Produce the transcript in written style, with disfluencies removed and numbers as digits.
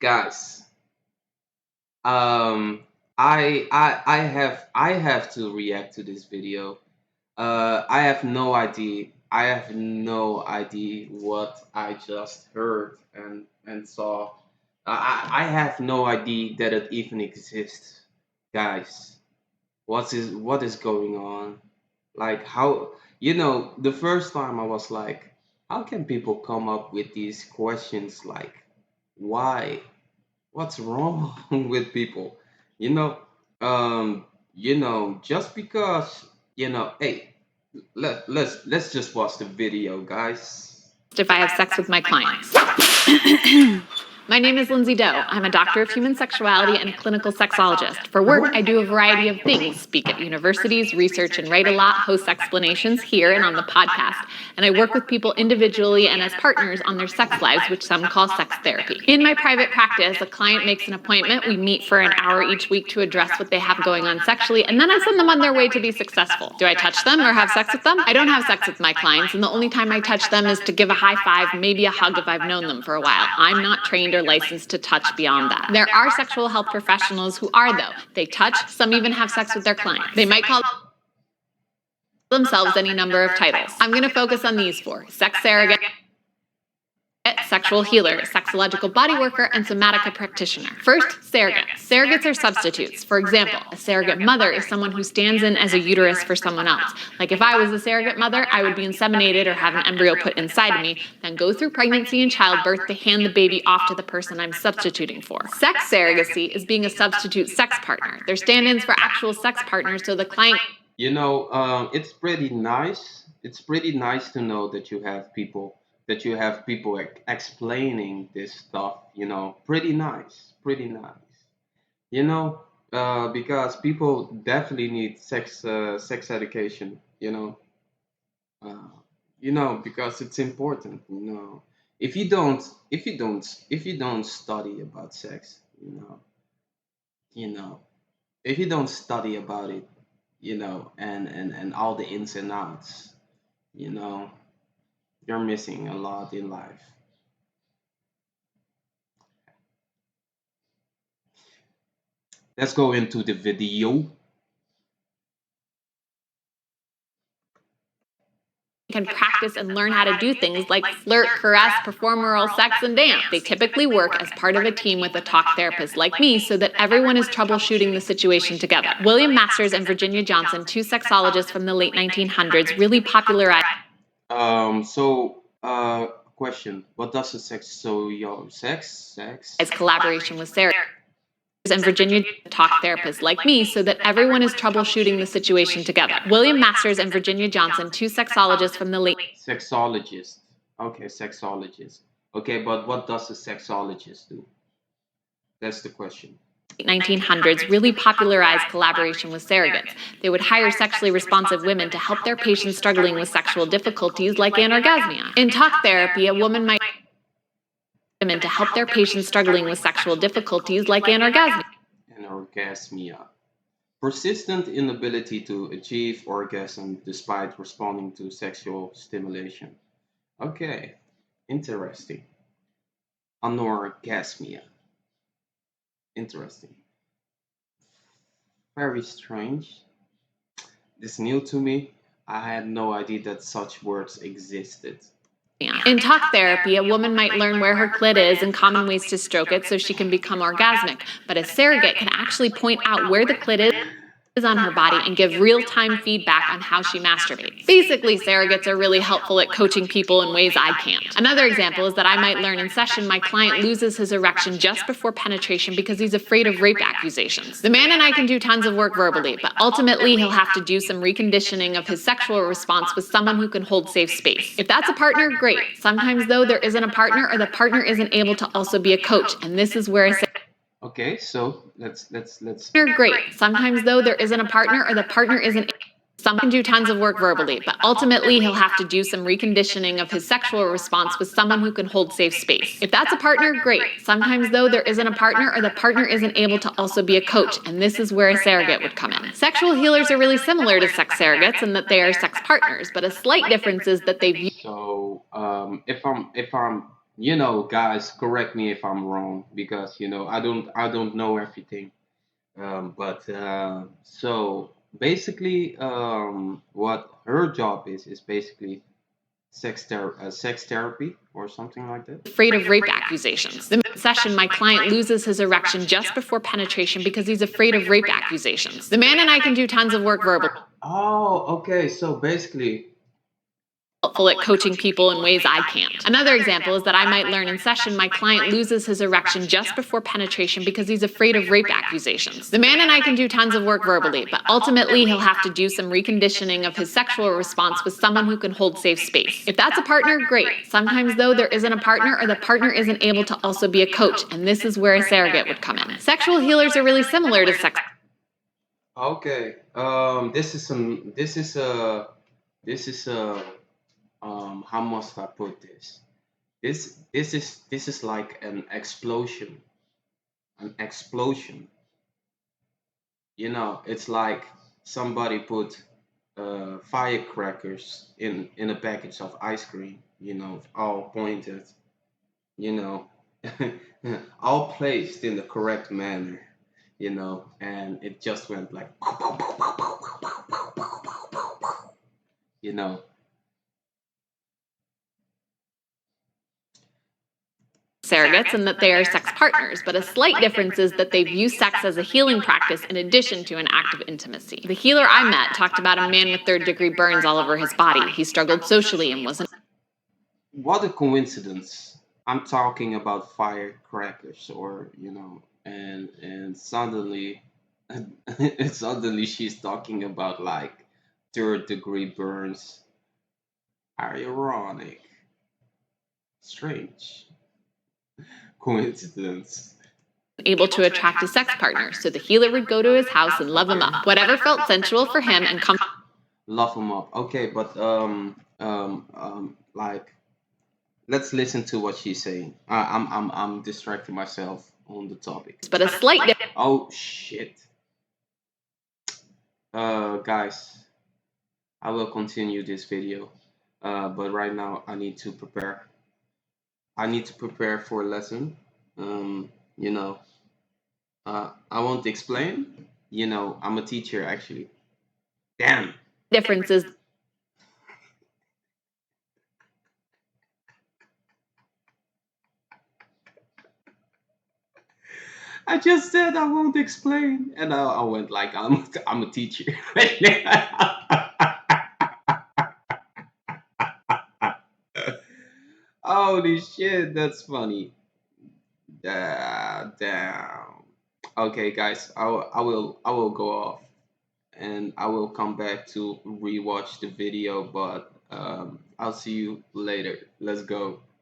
Guys, um, I have to react to this video. I have no idea. I have no idea what I just heard and saw. I have no idea that it even exists, guys. What is going on? Like how the first time I was like, how can people come up with these questions? Like, why? What's wrong with people? You know, just because hey, let's just watch the video, guys. If I have sex with my clients. My name is Lindsay Doe. I'm a doctor of human sexuality and a clinical sexologist. For work, I do a variety of things, speak at universities, research and write a lot, host explanations here and on the podcast, and I work with people individually and as partners on their sex lives, which some call sex therapy. In my private practice, a client makes an appointment. We meet for an hour each week to address what they have going on sexually, and then I send them on their way to be successful. Do I touch them or have sex with them? I don't have sex with my clients, and the only time I touch them is to give a high five, maybe a hug if I've known them for a while. I'm not trained or licensed to touch beyond that. There are sexual health professionals who are, though. They touch, some even have sex with their clients. They might call themselves any number of titles. I'm going to focus on these four: sex surrogate, sexual healer, sexological body worker, and somatica practitioner. First, surrogates. Surrogates are substitutes. For example, a surrogate mother is someone who stands in as a uterus for someone else. Like if I was a surrogate mother, I would be inseminated or have an embryo put inside of me, then go through pregnancy and childbirth to hand the baby off to the person I'm substituting for. Sex surrogacy is being a substitute sex partner. They're stand-ins for actual sex partners, so the client... It's pretty nice. It's pretty nice to know that you have people explaining this stuff. Pretty nice, pretty nice. Because people definitely need sex education. Uh, because it's important. If you don't study about sex, you know, if you don't study about it, and all the ins and outs, you know, you're missing a lot in life. Let's go into the video. can practice and learn how to do things like flirt, caress, perform oral sex, and dance. They typically work as part of a team with a talk therapist like me so that everyone is troubleshooting the situation together. William Masters and Virginia Johnson, two sexologists from the late 1900s, really popularized Question: what does the sex so your sex? collaboration with Sarah and Virginia talk therapists like me so that everyone is troubleshooting the situation together. William Masters and Virginia Johnson, two sexologists from the late Sexologist. Okay, sexologist. Okay, but what does a sexologist do? That's the question. 1900s really popularized collaboration with surrogates. They would hire sexually responsive women to help their patients struggling with sexual difficulties like anorgasmia. In talk therapy, a woman might women to help their patients struggling with sexual difficulties like anorgasmia. Anorgasmia. Persistent inability to achieve orgasm despite responding to sexual stimulation. Okay, interesting. Anorgasmia. Interesting. Very strange. This new to me. I had no idea that such words existed. In talk therapy, a woman might learn where her clit is and common ways to stroke it so she can become orgasmic, but a surrogate can actually point out where the clit is on her body and give real-time feedback on how she masturbates. Basically, surrogates are really helpful at coaching people in ways I can't. Another example is that I might learn in session my client loses his erection just before penetration because he's afraid of rape accusations. The man and I can do tons of work verbally, but ultimately he'll have to do some reconditioning of his sexual response with someone who can hold safe space. If that's a partner, great. Sometimes though, there isn't a partner or the partner isn't able to also be a coach, and this is where I say Okay, so let's. great. Sometimes though, there isn't a partner or the partner isn't. Someone can do tons of work verbally, but ultimately he'll have to do some reconditioning of his sexual response with someone who can hold safe space. If that's a partner, great. Sometimes though, there isn't a partner or the partner isn't able to also be a coach, and this is where a surrogate would come in. Sexual healers are really similar to sex surrogates in that they are sex partners, but a slight difference is that they view So, if I'm Guys, correct me if I'm wrong because I don't know everything. But so basically, what her job is basically sex therapy or something like that. Afraid of rape accusations. The session, my client loses his erection just before penetration because he's afraid of rape accusations. The man and I can do tons of work verbally. Oh, okay. So basically, Helpful at coaching people in ways I can't. Another example is that I might learn in session my client loses his erection just before penetration because he's afraid of rape accusations. The man and I can do tons of work verbally, but ultimately he'll have to do some reconditioning of his sexual response with someone who can hold safe space. If that's a partner, great. Sometimes though there isn't a partner or the partner isn't able to also be a coach, and this is where a surrogate would come in. Sexual healers are really similar to sex. okay. This is how must I put this? This is like an explosion. An explosion. It's like somebody put firecrackers in a package of ice cream. All pointed. You know, all placed in the correct manner. And it just went like, you know. Surrogates and that they are sex partners, but a slight difference is that they view sex as a healing practice in addition to an act of intimacy. The healer I met talked about a man with third-degree burns all over his body. He struggled socially and wasn't. What a coincidence. I'm talking about firecrackers, or and suddenly, suddenly she's talking about like third degree burns. Ironic, strange coincidence. Able to attract a sex partner, so the healer would go to his house and love him up, whatever felt sensual for him and comfortable. Love them up. Okay, but like let's listen to what she's saying. I'm distracting myself on the topic. But a slight difference. Oh shit. Guys, I will continue this video. But right now I need to prepare. I need to prepare for a lesson. You know, I won't explain. I'm a teacher actually. Damn. Differences. I just said I won't explain, and I went like I'm a teacher. Holy shit, that's funny. Damn. Okay, guys, I will go off, and I will come back to rewatch the video, but I'll see you later. Let's go.